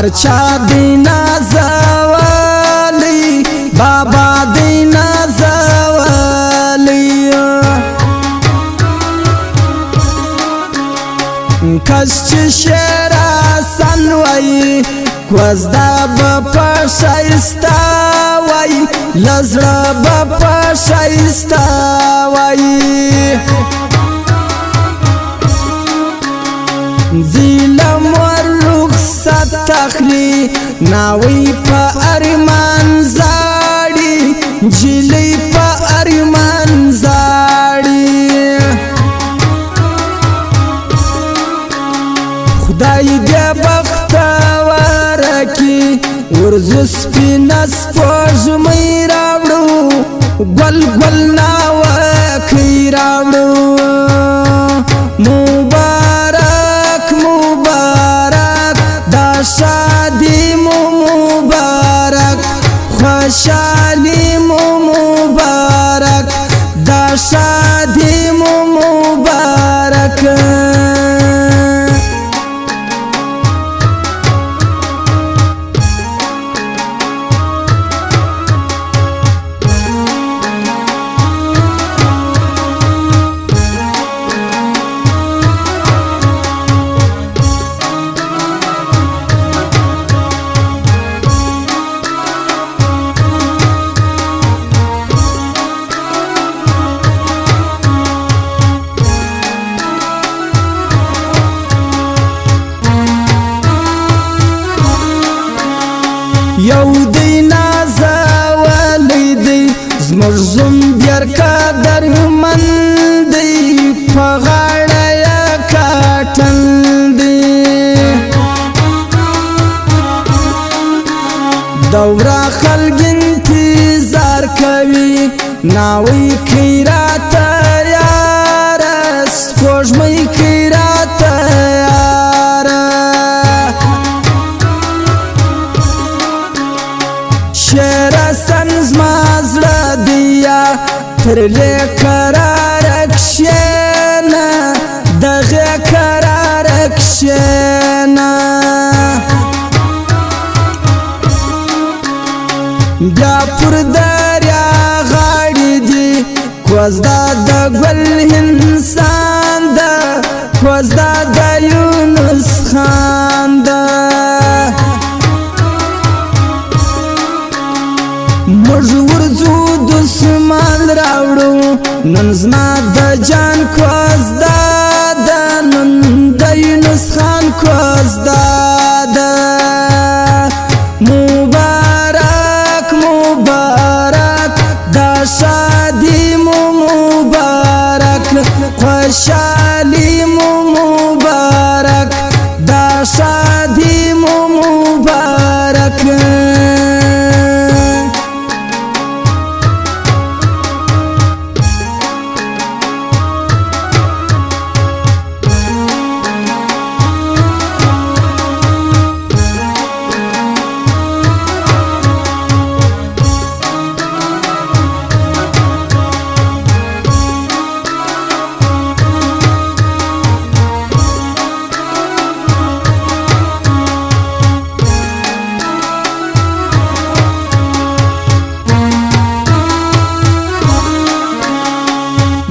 ارچا دینا زوالی بابا دینا زوالی کس چی شیر آسان وی کوزدا با شایستا وی لزړه با شایستا وی زیلم ور رخصت تخلی ناوی پا ارمان زاڑی جلی پا ارمان زاڑی خدای دیا بختور کی ورزو سپینا سپوږمۍ راوړو گل گل ناوکی راوړو مبارک مبارک دا شادی مو مبارک خوشحالی مو مبارک دا شادی مو مبارک یو دی نازولی دی زموږ زوم ډېر قدرمن دی په غاړه یې کاټن دی دوره خلک انتظار کوي ناوی کی راته یاره سپوږمۍ کی راته یاره شیر آسان زما زړه دیا ترلې قراره کښېنه دغې قراره کښېنه بیا پر دریا غاړې دي کوزدا د ګل انسان ده کوزدا د یونس خان ده موږ ورځو دسمال راوړو نن زما د جان کوزدا ده نن د یونس خان کوزدا ده مبارک مبارک دا شادی مو مبارک خوشحالی مو مبارک دا شادی مو مبارک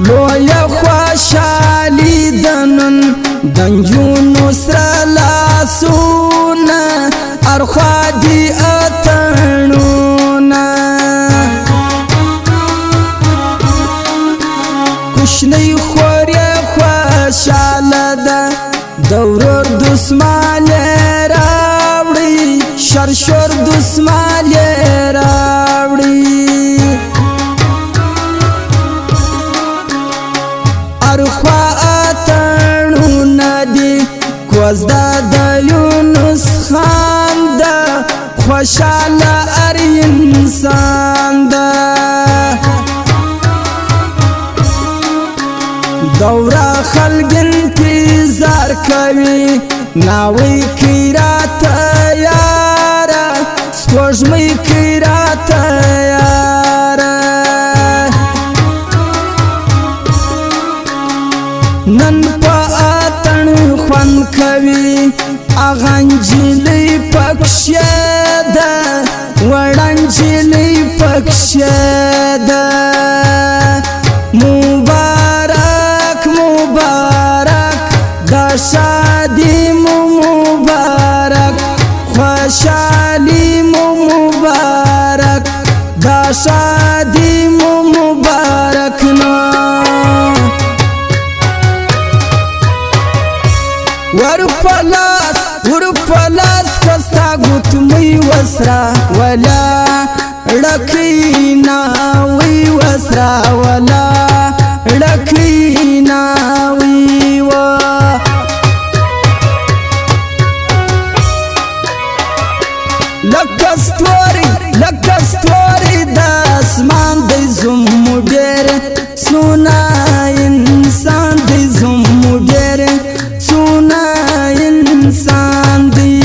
لویا خوشحالی دنن دنجونو سره لاسونه ارخوا دی اتڼونه کوشنۍ خور یې خوشحاله ده د ورور دسمال یې راوړي شرشور دسمال یې راوړي ارخوا اتڼونه دي کوزدا د یونس خان ده خوشحاله هر انسان ده دوره خلک انتظار کوي ناوی کی راته یاره سپوږمۍ کی راته یاره نن په اتڼ خوند کوي اغه نجلۍ پکښې بخشیده مبارک مبارک دا شادی مو مبارک خوشحالی مو مبارک دا شادی مو مبارک نو ور پلاس کستا گوتمی وسرا ولا لکینا وی وسرا ولا لکینا وی و لکستوری دا اسمان دی زمو دیر سونا انسان دی زمو دیر سونا انسان دی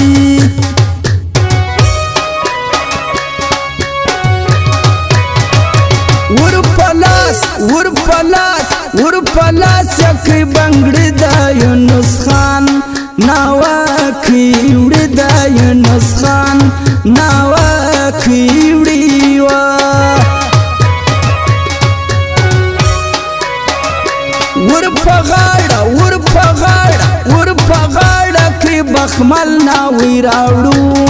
ور پلاس یکی بنگڑی دا یونس خان ناواکی وڑی دا یونس خان ناواکی وڑی و ور پغاڑا کی بخمل ناوی راوڑو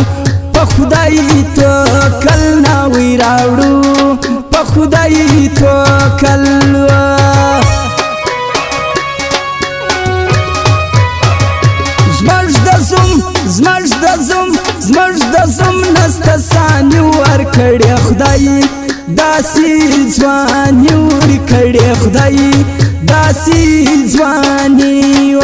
پا خدای تو کل ناوی راوڑو پا خدای تو کل زمرش دزم نستا سانی ور کڑی خدای داسی زوانی ور کڑی خدای داسی زوانی و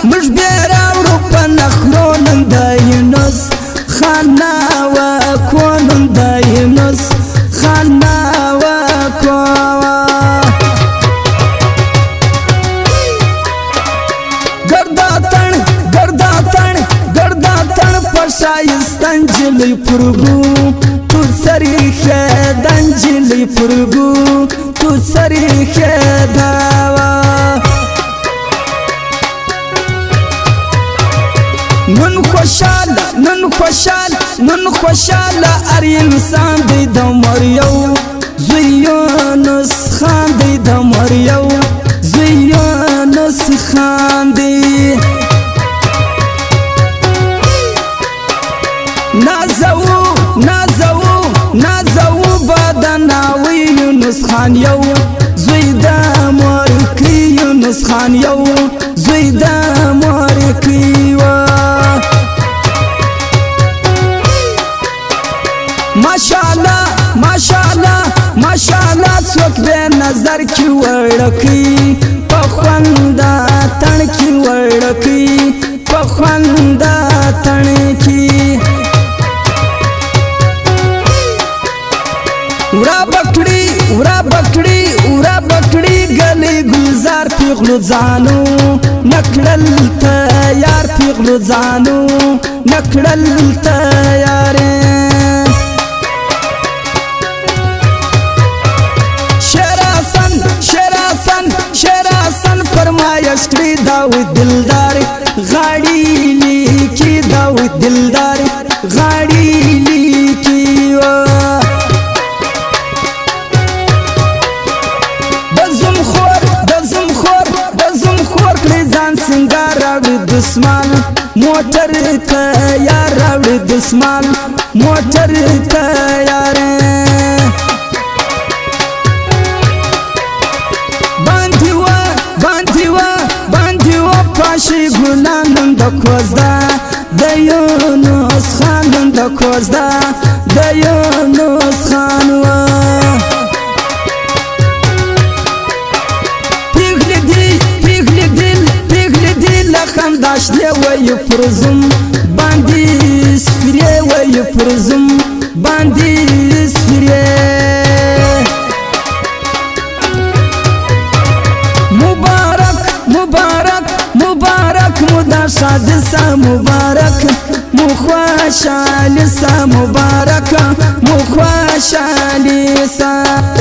مش بیرا وروپا نخلون دا یونس خانا و کون دا یونس خانا و کون گرداتن پشایستان جلی پرگو تو سری خیدن جلی پرگو تو سری خیداوا نن خوشاله ار انسان دی د مریو زیونس خان دی د مریو زیونس خان دی نازو بدناوی یونس خان یو زوی د مرکی یونس خان یو زوی د مرکی و ماشاءالله څوک به نظر کی وړکی پخواندا تن کی وړکی پخواندا تن کی ورا بکڑی گلی گلزار پیغلو زانو نکڑل تیار پیغلو زانو نکڑل تیار شراسن فرمایش کړی داود دلدار غاړي لیکي داود دلدار غاړي لیکي دزم خور کړی ځان سنگار راوړي دسمان موټر تیار راوړي دسمان موټر تیار پاشی گلان د کوزدا د یونس خان د کوزدا د یونس خان و پیغلی دی داشلې وای پرزم باندې سپری وای پرزم باندې سپری مبارک مبارک مبارک مدا شاد سا مبارک مخوشالی سا مبارک مخوشالی سا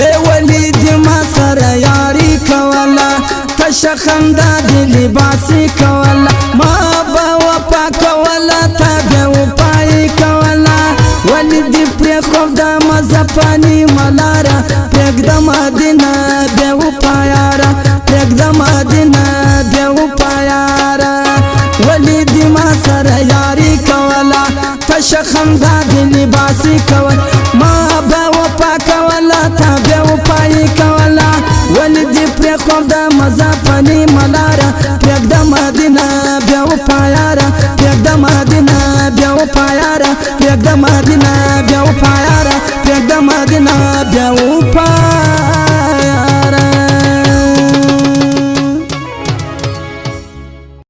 اے ولید ما سر یاری کولا تشخندا دی لباسی کولا ما با وپا کولا تا بے وپای کولا ولید پری خوب دا مزفانی ملارا پریگ دا مدینہ بے وپایارا پریگ دا مدینہ بے وپایارا ولید ما سر یاری کولا تشخندا دی لباسی کولا ما با وپا کولا تا بے وپای کولا ولید پری خوب دا مزفانی ملارا پریگ دا مدینہ بے وپایارا پریگ دا مدینہ بے وپایارا پریگ دا مدینہ بے وپایارا پریگ دا مدینہ بے